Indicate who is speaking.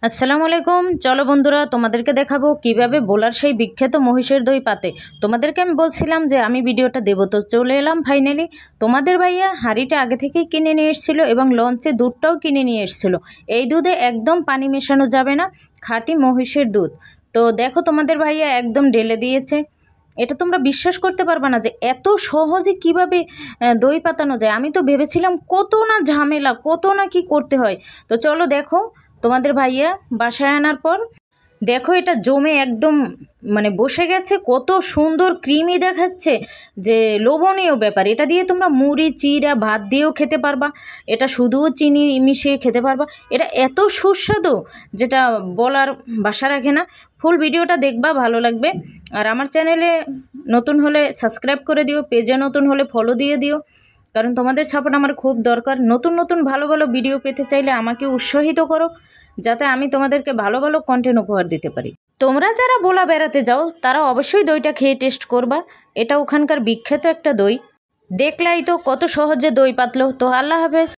Speaker 1: আসসালামু আলাইকুম। চলো বন্ধুরা, তোমাদেরকে দেখাবো কিভাবে বোলার সেই বিখ্যাত মহিষের দই পাতে। তোমাদেরকে আমি বলছিলাম যে আমি ভিডিওটা দেবো, তো চলে এলাম ফাইনালি। তোমাদের ভাইয়া হাঁড়িটা আগে থেকেই কিনে নিয়ে এসেছিলো এবং লঞ্চে দুধটাও কিনে নিয়ে এসেছিলো। এই দুধে একদম পানি মেশানো যাবে না, খাঁটি মহিষের দুধ। তো দেখো তোমাদের ভাইয়া একদম ঢেলে দিয়েছে। এটা তোমরা বিশ্বাস করতে পারবে না যে এত সহজে কিভাবে দই পাতানো যায়। আমি তো ভেবেছিলাম কত না ঝামেলা, কত না কি করতে হয়। তো চলো দেখো তোমাদের ভাইয়া বাসায় আনার পর দেখো এটা জমে একদম বসে গেছে, কত সুন্দর ক্রিমি দেখাচ্ছে, যে লোভনীয় ব্যাপার। এটা দিয়ে তোমরা মুড়ি চিড়া ভাত দিয়েও খেতে পারবা, এটা শুধুও চিনি মিশিয়ে খেতে পারবা। এটা এত সুস্বাদু যেটা বলার ভাষা রাখে না। ফুল ভিডিওটা দেখবা, ভালো লাগবে। আর আমার চ্যানেলে নতুন হলে সাবস্ক্রাইব করে দিও, পেজে নতুন হলে ফলো দিয়ে দিও, কারণ তোমাদের সাপোর্ট আমার খুব দরকার। নতুন নতুন ভালো ভালো ভিডিও পেতে চাইলে আমাকে উৎসাহিত করো, যাতে আমি তোমাদেরকে ভালো ভালো কন্টেন্ট উপহার দিতে পারি। তোমরা যারা বোলা বেড়াতে যাও তারা অবশ্যই দইটা খেয়ে টেস্ট করবা। এটা ওখানকার বিখ্যাত একটা দই। দেখলাই তো কত সহজে দই পাতলো। তো আল্লাহ হাফেজ।